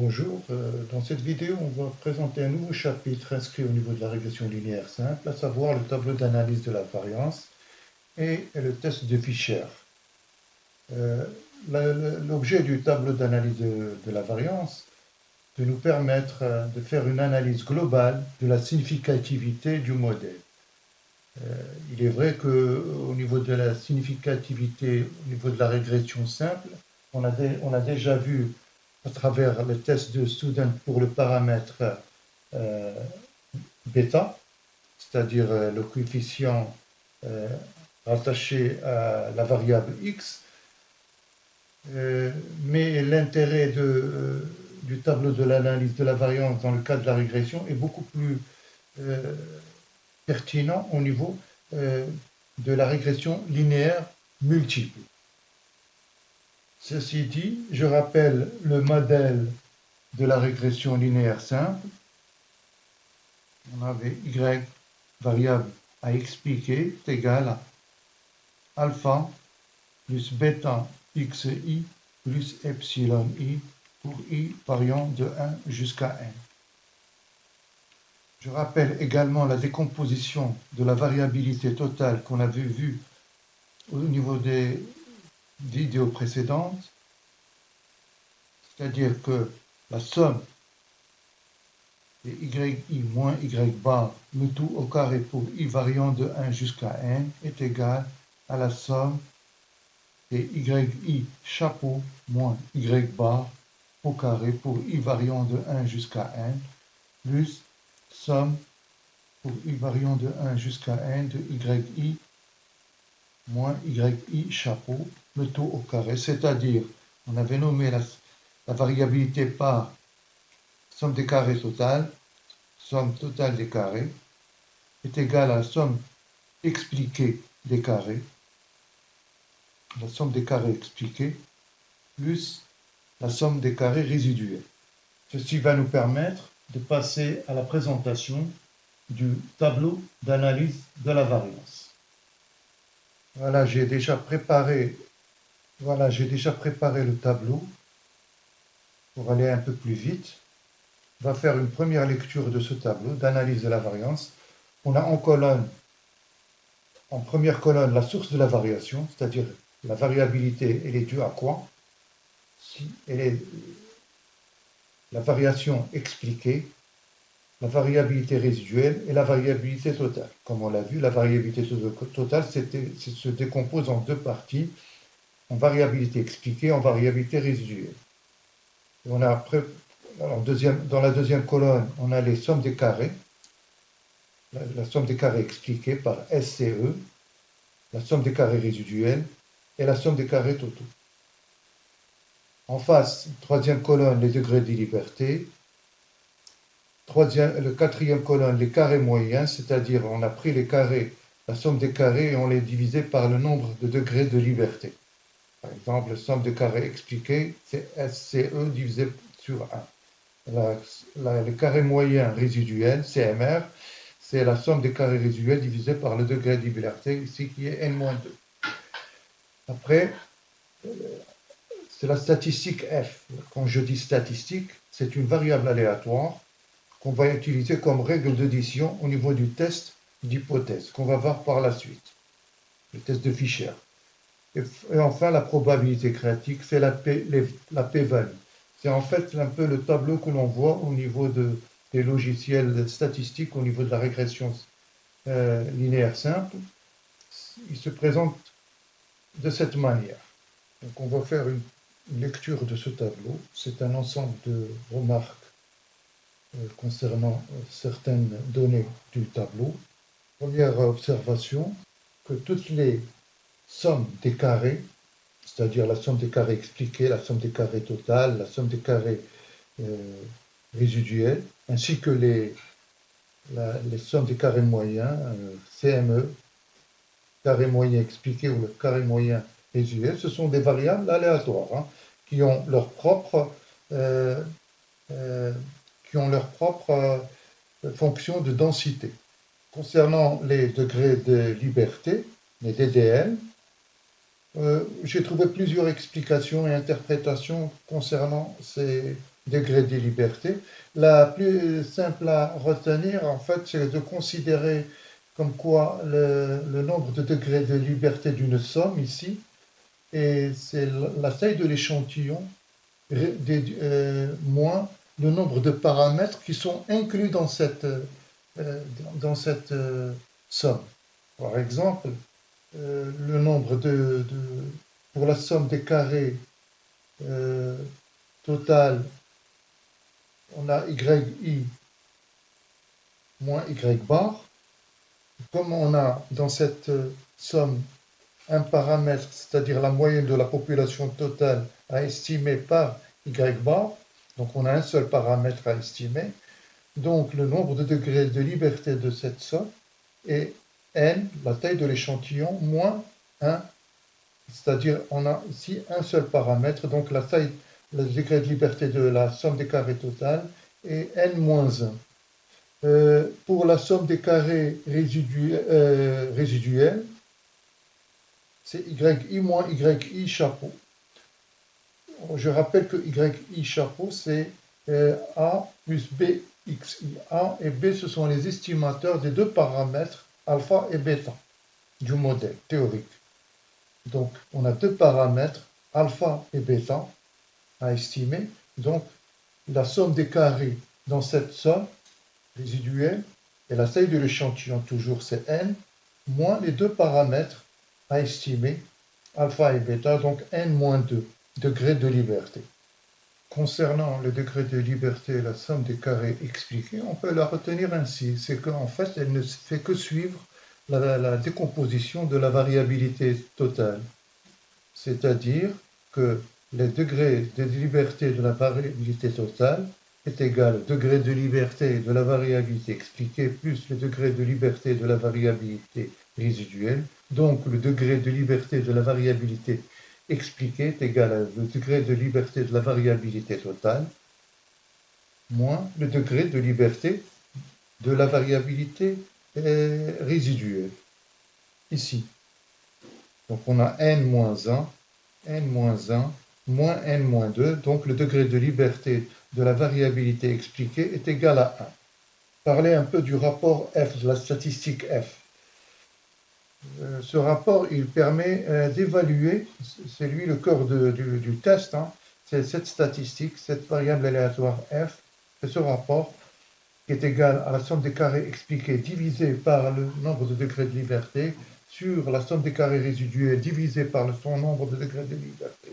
bonjour. Dans cette vidéo, on va présenter un nouveau chapitre inscrit au niveau de la régression linéaire simple, à savoir le tableau d'analyse de la variance et le test de Fisher. L'objet du tableau d'analyse de la variance est de nous permettre de faire une analyse globale de la significativité du modèle. Il est vrai qu'au niveau de la significativité, au niveau de la régression simple, on a déjà vu à travers le test de Student pour le paramètre bêta, c'est-à-dire le coefficient rattaché à la variable x. Mais l'intérêt du tableau de l'analyse de la variance dans le cas de la régression est beaucoup plus pertinent au niveau de la régression linéaire multiple. Ceci dit, je rappelle le modèle de la régression linéaire simple. On avait y, variable à expliquer, est égal à alpha plus bêta xi plus epsilon i pour i variant de 1 jusqu'à n. Je rappelle également la décomposition de la variabilité totale qu'on avait vue au niveau des vidéos précédentes, c'est-à-dire que la somme de yi moins y bar, le tout au carré pour i variant de 1 jusqu'à n, est égal à la somme de yi chapeau moins y bar au carré pour i variant de 1 jusqu'à n, plus somme pour i variant de 1 jusqu'à n de yi moins yi chapeau, le tout au carré, c'est-à-dire, on avait nommé la variabilité par somme des carrés totale, somme totale des carrés, est égale à la somme expliquée des carrés, la somme des carrés expliqués, plus la somme des carrés résiduels. Ceci va nous permettre de passer à la présentation du tableau d'analyse de la variance. Voilà, j'ai déjà préparé le tableau pour aller un peu plus vite. On va faire une première lecture de ce tableau d'analyse de la variance. On a en première colonne la source de la variation, c'est-à-dire la variabilité, elle est due à quoi? Si elle est la variation expliquée, la variabilité résiduelle et la variabilité totale. Comme on l'a vu, la variabilité totale se décompose en deux parties, en variabilité expliquée et en variabilité résiduelle. Et on a dans la deuxième colonne, on a les sommes des carrés, la somme des carrés expliquée par SCE, la somme des carrés résiduels et la somme des carrés totaux. En face, troisième colonne, les degrés de liberté. Quatrième colonne, les carrés moyens, c'est-à-dire on a pris les carrés, la somme des carrés et on les divisé par le nombre de degrés de liberté. Par exemple, la somme de carrés expliquée, c'est SCE divisé sur 1. Le carré moyen résiduel, CMR, c'est la somme des carrés résiduels divisé par le degré de liberté, ici qui est n-2. Après, c'est la statistique F. Quand je dis statistique, c'est une variable aléatoire qu'on va utiliser comme règle d'addition au niveau du test d'hypothèse, qu'on va voir par la suite, le test de Fisher. Et enfin, la probabilité critique, c'est la p-value. C'est en fait un peu le tableau que l'on voit au niveau des logiciels statistiques, au niveau de la régression linéaire simple. Il se présente de cette manière. Donc on va faire une lecture de ce tableau. C'est un ensemble de remarques concernant certaines données du tableau. Première observation, que toutes les sommes des carrés, c'est-à-dire la somme des carrés expliqués, la somme des carrés totales, la somme des carrés résiduels, ainsi que les sommes des carrés moyens, CME, carré moyen expliqué ou le carré moyen résiduel, ce sont des variables aléatoires qui ont leur propre fonction de densité. Concernant les degrés de liberté, les DDL, j'ai trouvé plusieurs explications et interprétations concernant ces degrés de liberté. La plus simple à retenir, en fait, c'est de considérer comme quoi le nombre de degrés de liberté d'une somme ici, et c'est la taille de l'échantillon moins le nombre de paramètres qui sont inclus dans cette somme. Par exemple, le nombre pour la somme des carrés totale, on a yi moins y bar. Comme on a dans cette somme un paramètre, c'est-à-dire la moyenne de la population totale à estimer par y bar, donc on a un seul paramètre à estimer, donc le nombre de degrés de liberté de cette somme est n, la taille de l'échantillon, moins 1, c'est-à-dire on a ici un seul paramètre, donc la taille, le degré de liberté de la somme des carrés totale est n moins 1. Pour la somme des carrés résiduels, c'est yi moins yi chapeau. Je rappelle que yi chapeau, c'est a plus b xi. A et b, ce sont les estimateurs des deux paramètres alpha et bêta du modèle théorique. Donc, on a deux paramètres, alpha et bêta, à estimer. Donc, la somme des carrés dans cette somme résiduelle, et la taille de l'échantillon, toujours, c'est n, moins les deux paramètres à estimer, alpha et bêta, donc n moins 2 degrés de liberté. Concernant le degré de liberté, la somme des carrés expliquée, on peut la retenir ainsi, c'est qu'en fait, elle ne fait que suivre la décomposition de la variabilité totale. C'est-à-dire que le degré de liberté de la variabilité totale est égal au degré de liberté de la variabilité expliquée plus le degré de liberté de la variabilité résiduelle. Donc le degré de liberté de la variabilité expliquée est égal au degré de liberté de la variabilité totale moins le degré de liberté de la variabilité résiduelle. Ici. Donc on a n-1, n-1, moins n-2, donc le degré de liberté de la variabilité expliquée est égal à 1. Parler un peu du rapport F, de la statistique F. Ce rapport, il permet d'évaluer, c'est lui le cœur du test, hein, c'est cette statistique, cette variable aléatoire F, c'est ce rapport qui est égal à la somme des carrés expliqués divisé par le nombre de degrés de liberté sur la somme des carrés résiduels divisé par son nombre de degrés de liberté,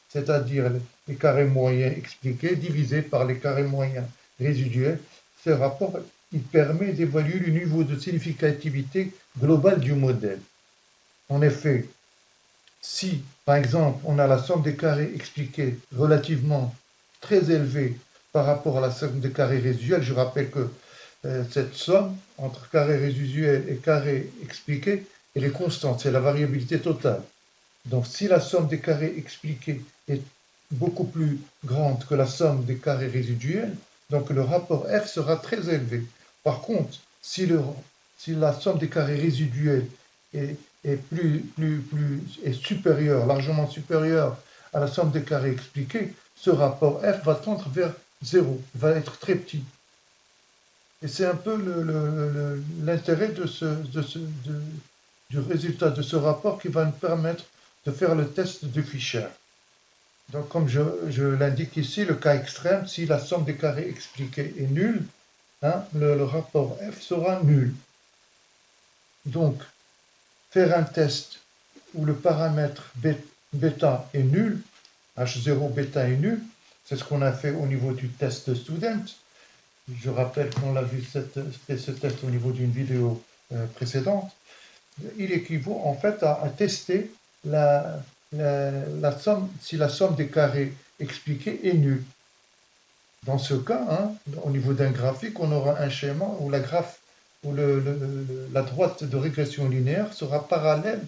c'est-à-dire les carrés moyens expliqués divisé par les carrés moyens résiduels. Ce rapport, il permet d'évaluer le niveau de significativité globale du modèle. En effet, si, par exemple, on a la somme des carrés expliqués relativement très élevée par rapport à la somme des carrés résiduels, je rappelle que cette somme entre carré résiduel et carré expliqué, elle est constante, c'est la variabilité totale. Donc si la somme des carrés expliqués est beaucoup plus grande que la somme des carrés résiduels, donc le rapport F sera très élevé. Par contre, si la somme des carrés résiduels est supérieure, largement supérieure à la somme des carrés expliqués, ce rapport F va tendre vers 0, va être très petit. Et c'est un peu l'intérêt du résultat de ce rapport qui va nous permettre de faire le test de Fisher. Donc, comme je l'indique ici, le cas extrême, si la somme des carrés expliqués est nulle, hein, le rapport F sera nul. Donc, faire un test où le paramètre bêta est nul, H0 bêta est nul, c'est ce qu'on a fait au niveau du test student. Je rappelle qu'on l'a vu fait ce test au niveau d'une vidéo précédente. Il équivaut en fait à tester la somme, si la somme des carrés expliqués est nulle. Dans ce cas, hein, au niveau d'un graphique, on aura un schéma où la droite de régression linéaire sera parallèle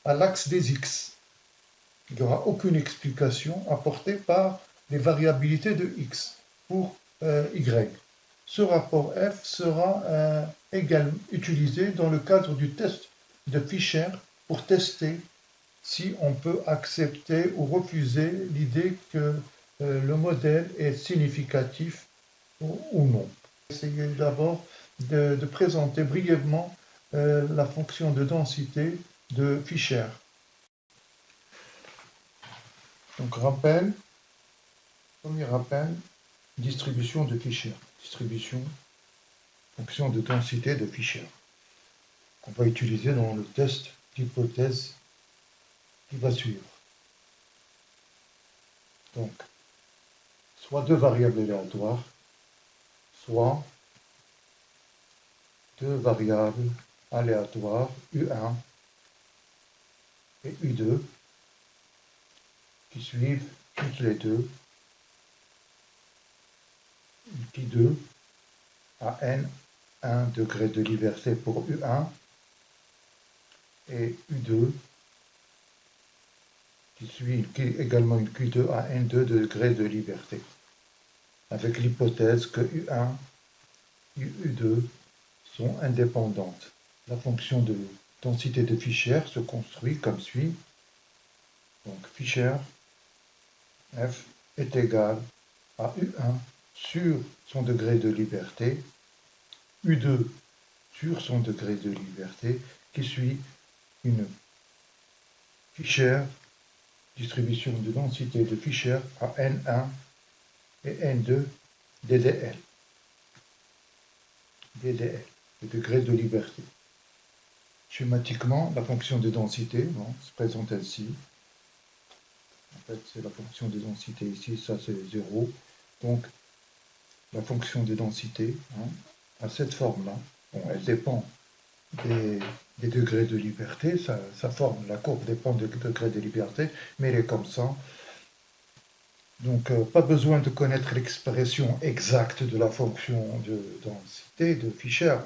à l'axe des x. Il n'y aura aucune explication apportée par les variabilités de x pour y. Ce rapport F sera également utilisé dans le cadre du test de Fisher pour tester si on peut accepter ou refuser l'idée que le modèle est significatif ou non. Essayez d'abord de présenter brièvement la fonction de densité de Fisher. Donc rappel, premier rappel, distribution de Fisher, distribution, fonction de densité de Fisher, qu'on va utiliser dans le test d'hypothèse qui va suivre. Donc, soit deux variables aléatoires, soit deux variables aléatoires, U1 et U2, qui suivent toutes les deux Pi2 à n1 degré de liberté pour U1 et U2 qui suit également une Q2 à n2 degré de liberté, avec l'hypothèse que U1 et U2 sont indépendantes. La fonction de densité de Fisher se construit comme suit. Donc Fisher f est égal à U1 sur son degré de liberté, U2 sur son degré de liberté, qui suit une Fisher, distribution de densité de Fisher à N1 et N2 DDL. DDL, le degré de liberté. Schématiquement, la fonction de densité se présente ainsi. En fait, c'est la fonction de densité ici, ça c'est 0. Donc, la fonction de densité a cette forme-là. Bon, elle dépend des degrés de liberté, sa forme, la courbe dépend des degrés de liberté, mais elle est comme ça. Donc, pas besoin de connaître l'expression exacte de la fonction de densité de Fisher.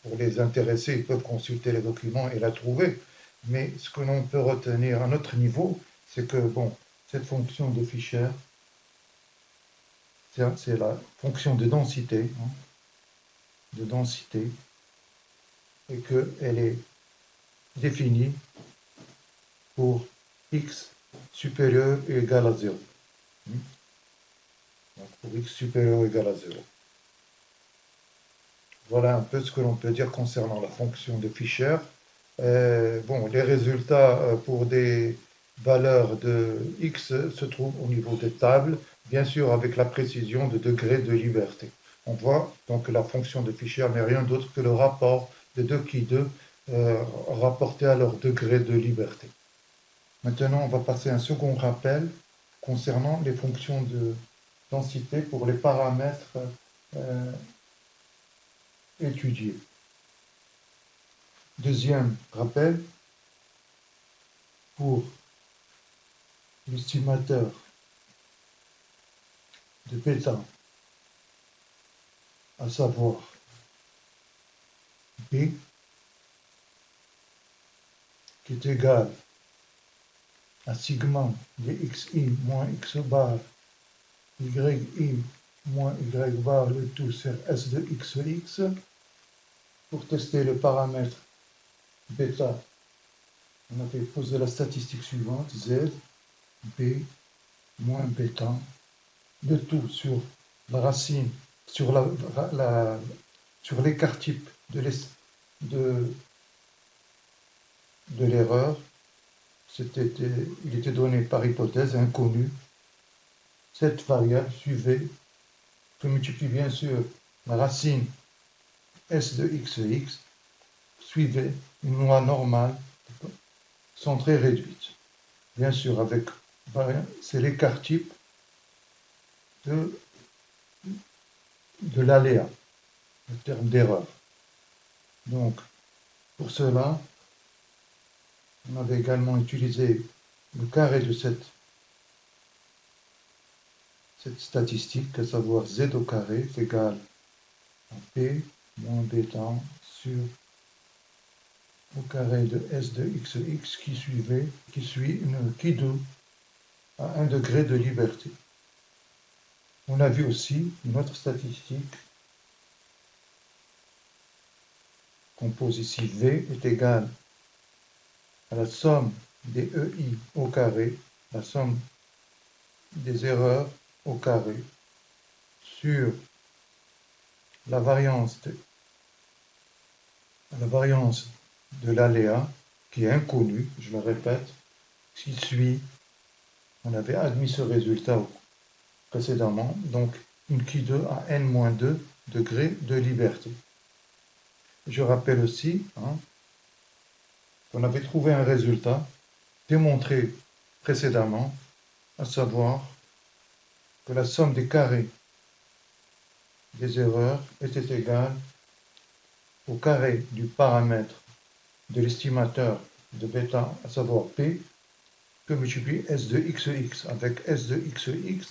Pour les intéressés, ils peuvent consulter les documents et la trouver. Mais ce que l'on peut retenir à notre niveau, c'est que, bon, cette fonction de Fisher, c'est la fonction de densité, et qu'elle est définie pour x supérieur ou égal à 0. Donc pour x supérieur ou égal à 0. Voilà un peu ce que l'on peut dire concernant la fonction de Fisher. Bon, les résultats pour des valeurs de x se trouvent au niveau des tables, bien sûr avec la précision de degré de liberté. On voit donc que la fonction de Fisher n'est rien d'autre que le rapport des deux qui2 rapportés à leur degré de liberté. Maintenant, on va passer à un second rappel concernant les fonctions de densité pour les paramètres étudiés. Deuxième rappel, pour l'estimateur de bêta, à savoir B, qui est égal à sigma de xi moins x bar yi moins y bar le tout sur s de xx. Pour tester le paramètre bêta, on avait posé la statistique suivante, z, b, moins bêta, le tout sur la racine, sur l'écart type de l'erreur. Il était donné par hypothèse inconnue. Cette variable suivait, je multiplie bien sûr la racine s de xx, suivait une loi normale centrée réduite. Bien sûr, c'est l'écart type de l'aléa, le terme d'erreur. Donc, pour cela, on avait également utilisé le carré de cette statistique, à savoir z au carré est égal à p moins bêta sur au carré de s de xx qui suit une qui2 à 1 degré de liberté. On a vu aussi une autre statistique qu'on pose ici, v est égal à la somme des EI au carré la somme des erreurs au carré sur la variance de l'aléa qui est inconnue, je le répète, qui suit, on avait admis ce résultat précédemment, donc une Q2 à n-2 degrés de liberté. Je rappelle aussi qu'on avait trouvé un résultat démontré précédemment, à savoir que la somme des carrés des erreurs était égale au carré du paramètre de l'estimateur de bêta, à savoir P, que multiplie S de XX, avec S de XX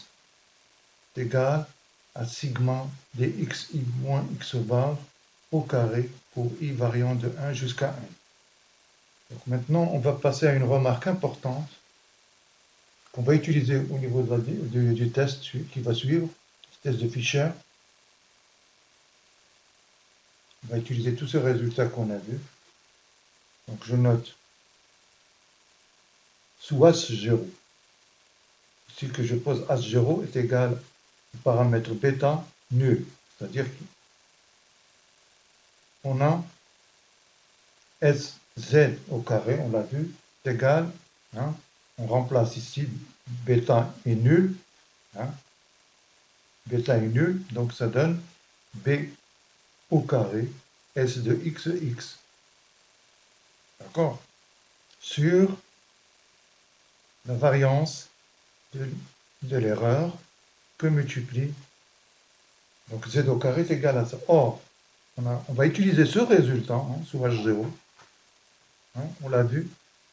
est égal à sigma dxi moins x bar au carré pour i variant de 1 jusqu'à 1. Donc maintenant, on va passer à une remarque importante qu'on va utiliser au niveau du test qui va suivre, le test de Fisher. On va utiliser tous ces résultats qu'on a vus. Donc je note sous H0, ici que je pose H0 est égal au paramètre bêta nul, c'est-à-dire qu'on a Sz au carré, on l'a vu, est égal, on remplace ici bêta est nul, bêta est nul, donc ça donne B au carré S de XX. D'accord? Sur la variance de l'erreur que multiplie, donc Z au carré est égal à ça. Or, on va utiliser ce résultat, sous H0, on l'a vu,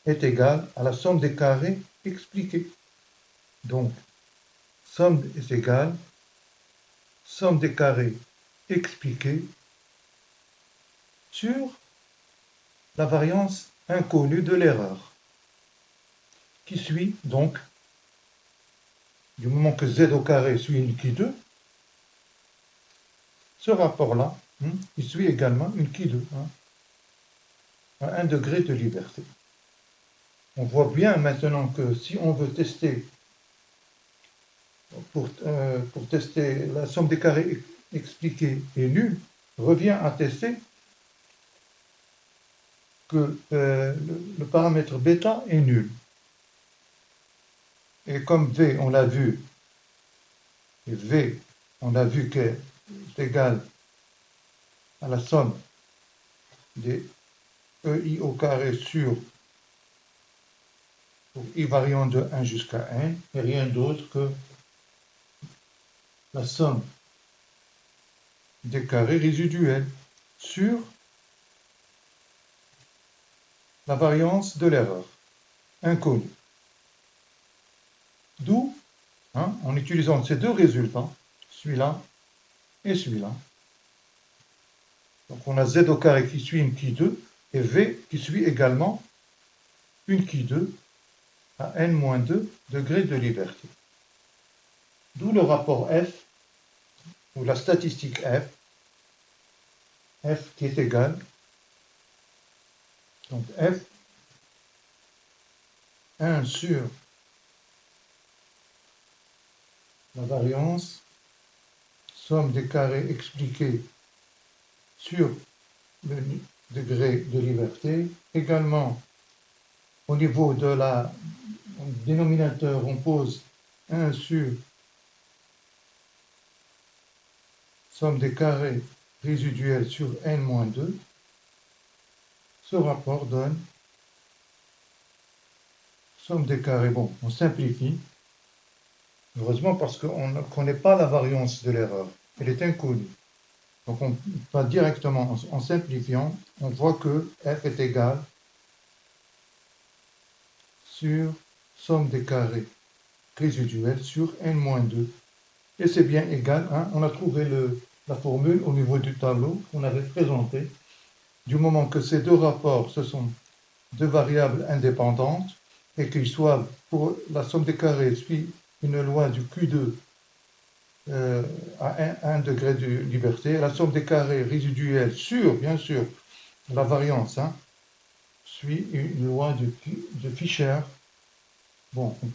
est égal à la somme des carrés expliqués. Donc, somme est égale somme des carrés expliqués sur la variance inconnue de l'erreur, qui suit donc, du moment que Z au carré suit une Q2, ce rapport-là, il suit également une Q2, à 1 degré de liberté. On voit bien maintenant que si on veut tester, pour tester la somme des carrés expliqués est nulle, revient à tester que le paramètre bêta est nul. Et comme V, on l'a vu, et V, on a vu qu'est égal à la somme des EI au carré sur I variant de 1 jusqu'à 1, et rien d'autre que la somme des carrés résiduels sur la variance de l'erreur inconnue. D'où, en utilisant ces deux résultats, celui-là et celui-là, donc on a Z au carré qui suit une Q2 et V qui suit également une Q2 à n-2 degrés de liberté. D'où le rapport F, ou la statistique F qui est égale, donc F 1 sur la variance, somme des carrés expliqués sur le degré de liberté. Également, au niveau de la dénominateur, on pose 1 sur somme des carrés résiduels sur n-2. Ce rapport donne somme des carrés. Bon, on simplifie. Heureusement parce qu'on ne connaît pas la variance de l'erreur. Elle est inconnue. Donc on va directement, en simplifiant, on voit que f est égal sur somme des carrés résiduels sur n-2. Et c'est bien égal, on a trouvé la formule au niveau du tableau qu'on avait présenté. Du moment que ces deux rapports, ce sont deux variables indépendantes, et qu'ils soient, pour la somme des carrés, suit une loi du Q2 à 1 degré de liberté, la somme des carrés résiduels sur, bien sûr, la variance, suit une loi de Fisher Bon, on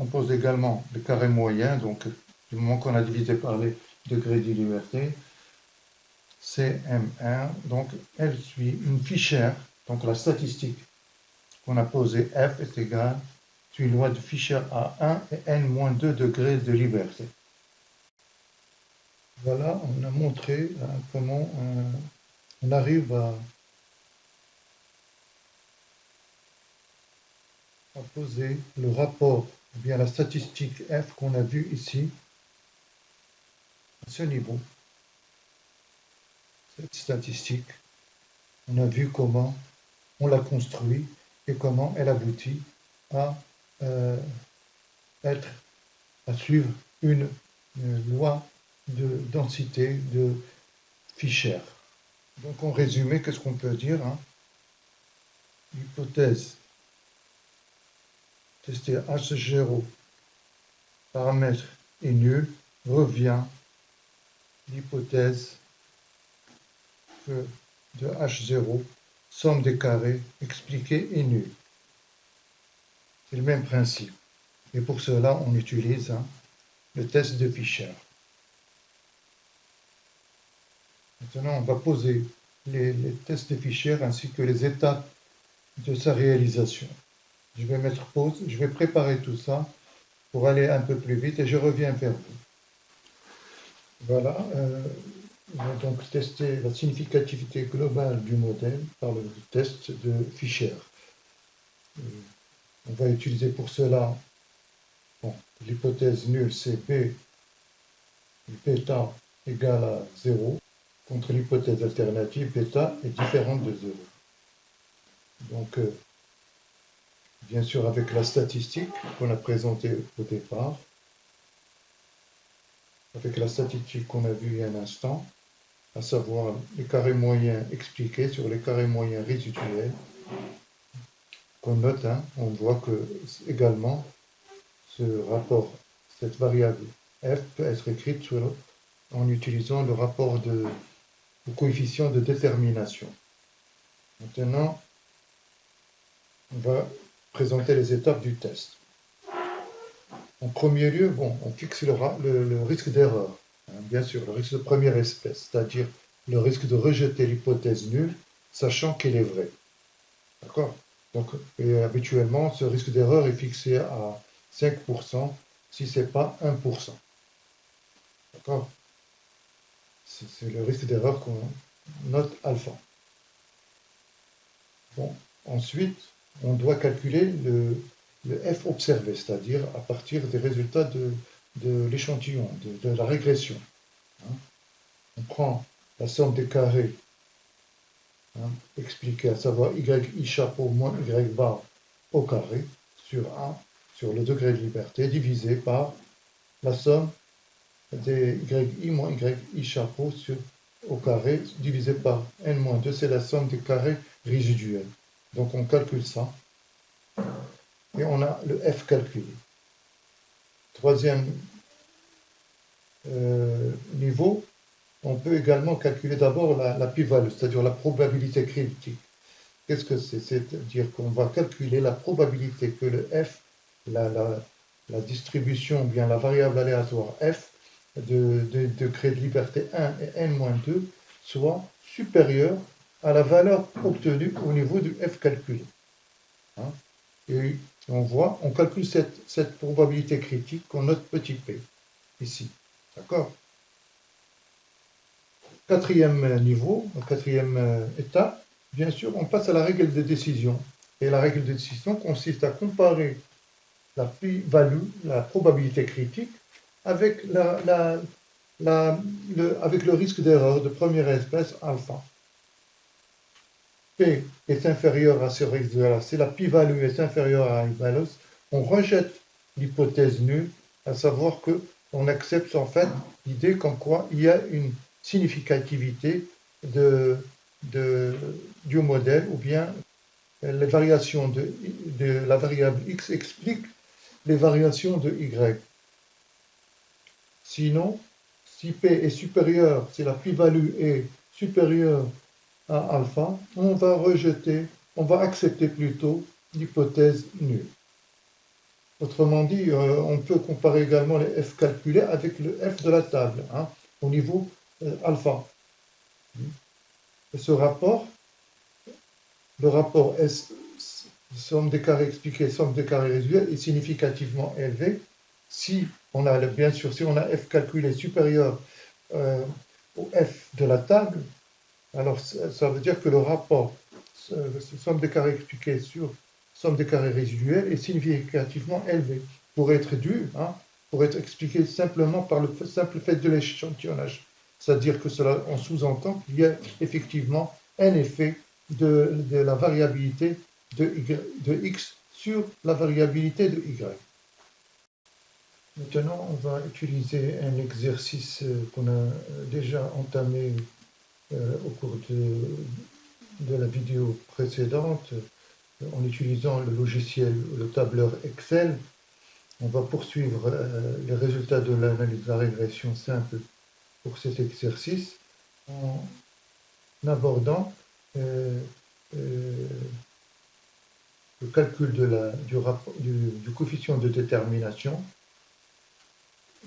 pose également le carré moyen, donc du moment qu'on a divisé par les degrés de liberté, CM1, donc elle suit une fichère, donc la statistique qu'on a posée F est égale à une loi de Fischer à 1 et n-2 degrés de liberté. Voilà, on a montré comment on arrive à poser le rapport, ou bien la statistique F qu'on a vu ici, à ce niveau. Cette statistique, on a vu comment on la construit et comment elle aboutit à à suivre une loi de densité de Fischer. Donc en résumé, qu'est-ce qu'on peut dire, hein? L'hypothèse testée H0 paramètre est nul revient l'hypothèse que de H0 somme des carrés expliquée est nulle. C'est le même principe. Et pour cela, on utilise le test de Fischer. Maintenant, on va poser les tests de Fischer ainsi que les étapes de sa réalisation. Je vais mettre pause, je vais préparer tout ça pour aller un peu plus vite et je reviens vers vous. Voilà, on va donc tester la significativité globale du modèle par le test de Fischer. On va utiliser pour cela l'hypothèse nulle, c'est B, bêta égale à 0, contre l'hypothèse alternative, bêta est différente de 0. Donc, bien sûr, avec la statistique qu'on a présentée au départ, avec la statistique qu'on a vue il y a un instant, à savoir les carrés moyens expliqués sur les carrés moyens résiduels, qu'on note, on voit que également ce rapport, cette variable f peut être écrite en utilisant le rapport au coefficient de détermination. Maintenant, on va présenter les étapes du test. En premier lieu, on fixe le risque d'erreur, bien sûr, le risque de première espèce, c'est-à-dire le risque de rejeter l'hypothèse nulle, sachant qu'elle est vraie. D'accord? Donc, habituellement, ce risque d'erreur est fixé à 5% si ce n'est pas 1%. D'accord? C'est le risque d'erreur qu'on note alpha. Bon, ensuite, on doit calculer le f observé, c'est-à-dire à partir des résultats de l'échantillon, de la régression. On prend la somme des carrés expliquée, à savoir y chapeau moins y bar au carré sur le degré de liberté, divisé par la somme des yi moins y chapeau au carré, divisé par n-2, c'est la somme des carrés résiduels. Donc on calcule ça, et on a le f calculé. Troisième niveau, on peut également calculer d'abord la p-value, c'est-à-dire la probabilité critique. Qu'est-ce que c'est? C'est-à-dire qu'on va calculer la probabilité que le f, la distribution, ou bien la variable aléatoire f, de degré de liberté 1 et n-2, soit supérieure à la valeur obtenue au niveau du f calculé. Et on calcule cette probabilité critique qu'on note petit p, ici. D'accord? Quatrième niveau, quatrième étape, bien sûr, on passe à la règle de décision. Et la règle de décision consiste à comparer la p-value, la probabilité critique, avec, avec le risque d'erreur de première espèce alpha. P est inférieur à ce risque d'erreur. Si la p-value est inférieure à une valeur, on rejette l'hypothèse nulle, à savoir qu'on accepte en fait l'idée comme quoi il y a une significativité du modèle, ou bien les variations de la variable x expliquent les variations de y. Sinon, si P est supérieur, si la p-value est supérieure à alpha, on va accepter plutôt l'hypothèse nulle. Autrement dit, on peut comparer également les f calculés avec le f de la table, hein, au niveau alpha. Et ce rapport, le rapport somme des carrés expliqués, somme des carrés résiduels, est significativement élevé si on a, bien sûr, si on a f calculé supérieur au f de la table. Alors ça veut dire que le rapport somme des carrés expliqués sur somme des carrés résiduels est significativement élevé, pour être dû, hein, pour être expliqué simplement par le simple fait de l'échantillonnage. C'est-à-dire que cela, on sous-entend qu'il y a effectivement un effet de la variabilité de x sur la variabilité de y. Maintenant, on va utiliser un exercice qu'on a déjà entamé au cours de la vidéo précédente en utilisant le logiciel, le tableur Excel. On va poursuivre les résultats de l'analyse de la régression simple pour cet exercice en abordant le calcul du coefficient de détermination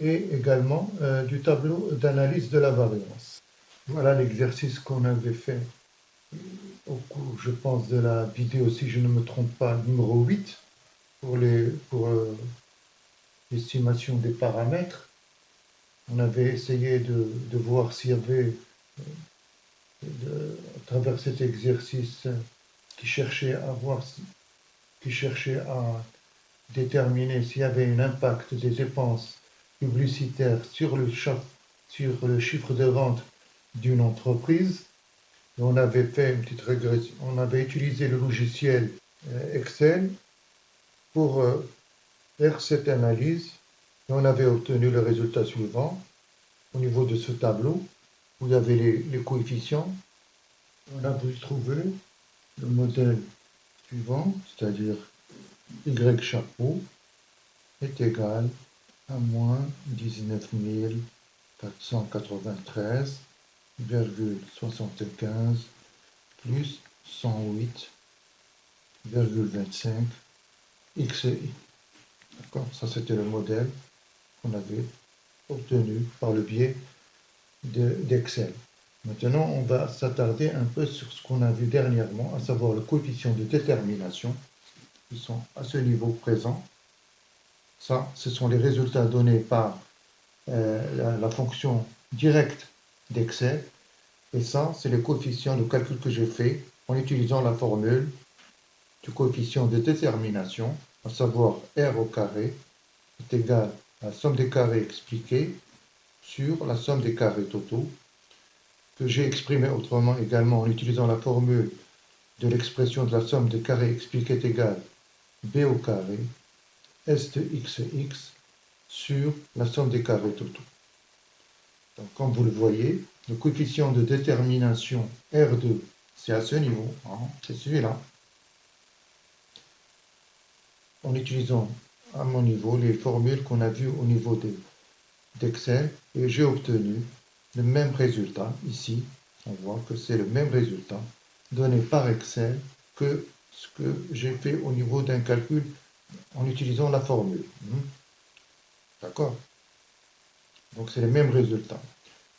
et également du tableau d'analyse de la variance. Voilà l'exercice qu'on avait fait au cours, je pense, de la vidéo, si je ne me trompe pas, numéro 8, pour l'estimation des paramètres. On avait essayé de voir s'il y avait, à travers cet exercice, qui cherchait à déterminer s'il y avait un impact des dépenses publicitaires sur le chiffre de vente d'une entreprise. Et on avait fait une petite régression. On avait utilisé le logiciel Excel pour faire cette analyse. Et on avait obtenu le résultat suivant au niveau de ce tableau où il y avait les coefficients. On a pu trouver le modèle suivant, c'est-à-dire y chapeau est égal à moins 19 493,75 plus 108,25 x et y. D'accord? Ça, c'était le modèle qu'on avait obtenu par le biais d'Excel. Maintenant, on va s'attarder un peu sur ce qu'on a vu dernièrement, à savoir le coefficient de détermination, qui sont à ce niveau présent. Ça, ce sont les résultats donnés par la fonction directe d'Excel. Et ça, c'est le coefficient de calcul que j'ai fait en utilisant la formule du coefficient de détermination, à savoir R au carré est égal à la somme des carrés expliqués sur la somme des carrés totaux, que j'ai exprimé autrement également en utilisant la formule de l'expression de la somme des carrés expliqués est égale B au carré S de x sur la somme des carrés totaux. Donc, comme vous le voyez, le coefficient de détermination R2, c'est à ce niveau, hein, c'est celui-là. En utilisant à mon niveau les formules qu'on a vues au niveau d'Excel, et j'ai obtenu le même résultat ici. On voit que c'est le même résultat donné par Excel que ce que j'ai fait au niveau d'un calcul en utilisant la formule. D'accord? Donc c'est le même résultat.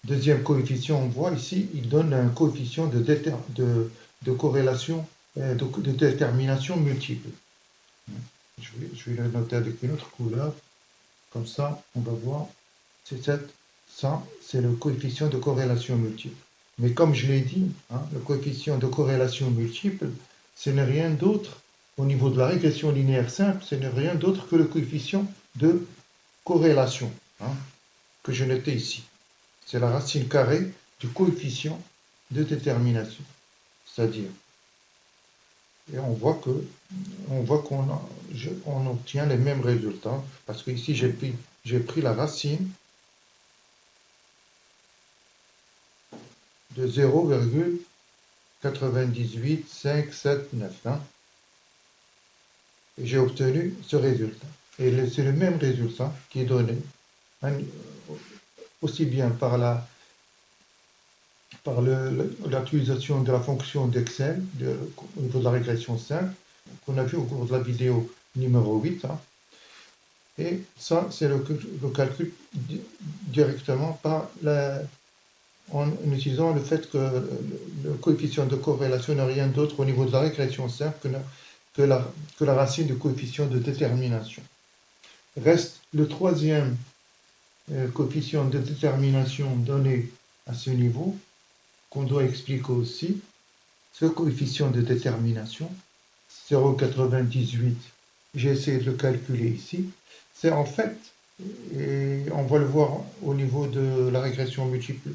Deuxième coefficient, on voit ici, il donne un coefficient de corrélation, de détermination multiple. Je vais le noter avec une autre couleur. Comme ça, on va voir. Ça, c'est le coefficient de corrélation multiple. Mais comme je l'ai dit, hein, le coefficient de corrélation multiple, ce n'est rien d'autre, au niveau de la régression linéaire simple, ce n'est rien d'autre que le coefficient de corrélation, hein, que je notais ici. C'est la racine carrée du coefficient de détermination. C'est-à-dire, et on voit qu'on obtient les mêmes résultats, parce que ici j'ai pris la racine de 0,98579, hein, et j'ai obtenu ce résultat. Et c'est le même résultat qui est donné, hein, aussi bien par l'utilisation de la fonction d'Excel au niveau de la régression simple qu'on a vu au cours de la vidéo numéro 8, hein, Et ça, c'est le calcul directement en utilisant le fait que le coefficient de corrélation n'est rien d'autre au niveau de la régression simple que la racine du coefficient de détermination. Reste le troisième coefficient de détermination donné à ce niveau, qu'on doit expliquer aussi. Ce coefficient de détermination, 0,98, j'ai essayé de le calculer ici, c'est en fait, et on va le voir au niveau de la régression multiple,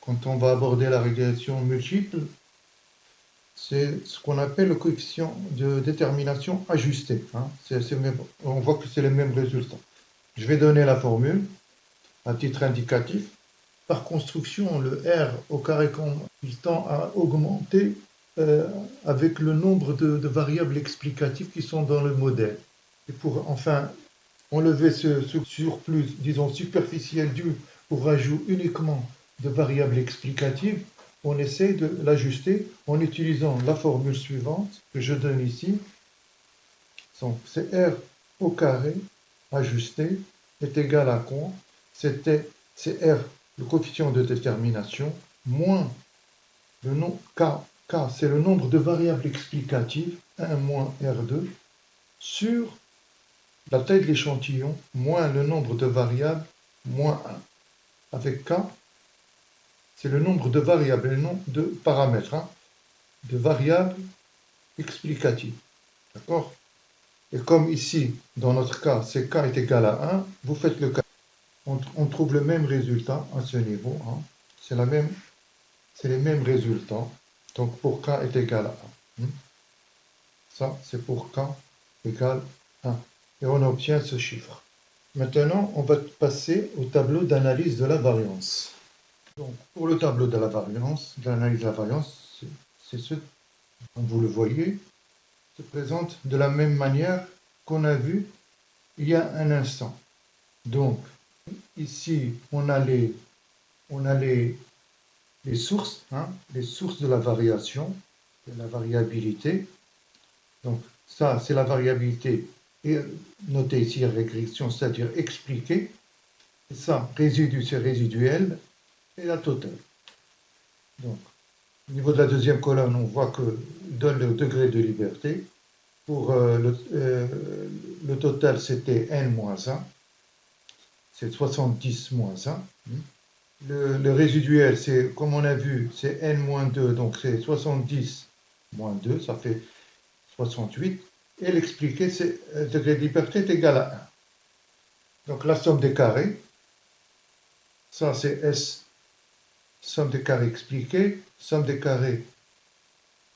quand on va aborder la régression multiple, c'est ce qu'on appelle le coefficient de détermination ajusté. Hein. On voit que c'est les mêmes résultats. Je vais donner la formule à titre indicatif. Par construction, le R au carré il tend à augmenter avec le nombre de variables explicatives qui sont dans le modèle. Et pour enfin enlever ce surplus, disons superficiel dû au rajout uniquement de variables explicatives, on essaie de l'ajuster en utilisant la formule suivante que je donne ici. Donc c'est R au carré ajusté est égal à quoi? C'est R, le coefficient de détermination, moins le nom K. K, c'est le nombre de variables explicatives, 1 moins R2, sur la taille de l'échantillon, moins le nombre de variables, moins 1. Avec K, c'est le nombre de variables et non de paramètres, hein, de variables explicatives. D'accord? Et comme ici, dans notre cas, c'est K est égal à 1, vous faites le calcul. On trouve le même résultat à ce niveau. Hein. C'est les mêmes résultats. Donc pour K est égal à 1. Ça, c'est pour K égale 1. Et on obtient ce chiffre. Maintenant, on va passer au tableau d'analyse de la variance. Donc, pour le tableau de la variance, de l'analyse de la variance, c'est ce, comme vous le voyez, se présente de la même manière qu'on a vu il y a un instant. Donc, ici, on a les sources, hein, les sources de la variation, de la variabilité. Donc, ça, c'est la variabilité, et notée ici régression, c'est-à-dire expliquée. Et ça, résidu, c'est résiduel, et la totale. Donc, au niveau de la deuxième colonne, on voit que donne le degré de liberté. Pour le total, c'était n-1, c'est 70 moins 1. Le résiduel, c'est, comme on a vu, c'est n-2, donc c'est 70 moins 2, ça fait 68. Et l'expliqué, c'est le degré de liberté est égal à 1. Donc la somme des carrés, ça c'est S, somme des carrés expliqués, somme des carrés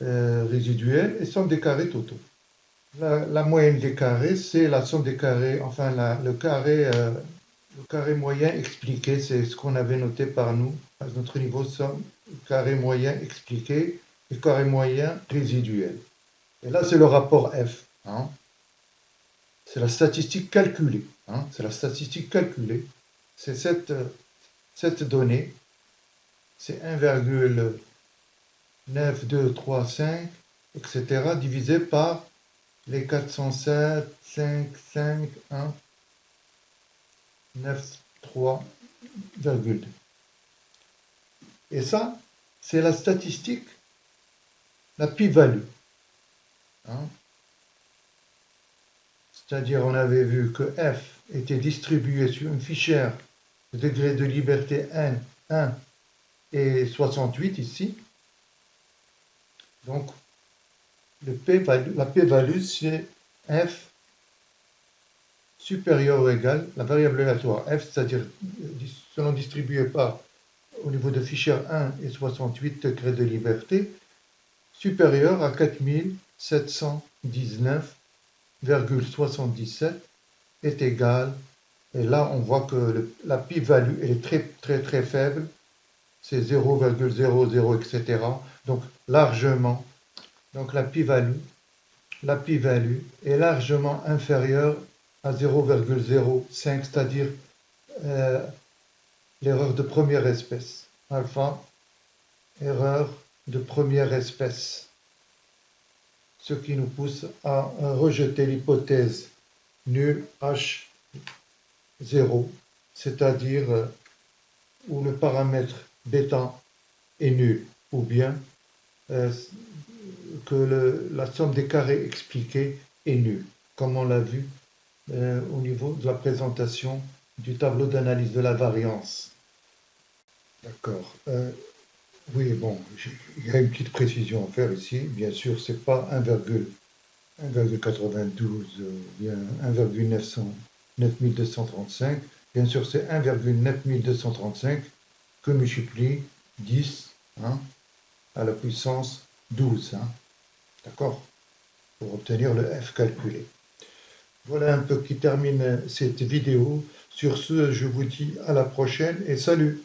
résiduels et somme des carrés totaux. La moyenne des carrés, c'est la somme des carrés, enfin le carré moyen expliqué, c'est ce qu'on avait noté par nous à notre niveau, somme carré moyen expliqué et carré moyen résiduel. Et là, c'est le rapport F. Hein. C'est la statistique calculée. Hein. C'est la statistique calculée. C'est cette donnée. C'est 1,9235, etc., divisé par les 407, 5, 5, 1, 9, 3,2. Et ça, c'est la statistique, la pi-value. Hein. C'est-à-dire, on avait vu que F était distribué sur une fichière de degré de liberté n, 1 et 68 ici. Donc, la p-value, c'est F supérieur ou égal, la variable aléatoire F, c'est-à-dire selon distribué par au niveau de fichière 1 et 68 degrés de liberté, supérieur à 4719,77 est égal. Et là, on voit que la pi-value est très, très, très faible. C'est 0,00, etc. Donc, largement. Donc, la pi-value est largement inférieure à 0,05, c'est-à-dire l'erreur de première espèce. Alpha, erreur de première espèce. Ce qui nous pousse à rejeter l'hypothèse nulle H 0, c'est-à-dire où le paramètre bêta est nul, ou bien euh, que la somme des carrés expliqués est nulle, comme on l'a vu au niveau de la présentation du tableau d'analyse de la variance. D'accord. Oui, bon, il y a une petite précision à faire ici. Bien sûr, c'est pas 1,92 bien 1,9235. Bien sûr, c'est 1,9235 que multiplie 10 hein, à la puissance 12. Hein, d'accord? Pour obtenir le f calculé. Voilà un peu qui termine cette vidéo. Sur ce, je vous dis à la prochaine et salut!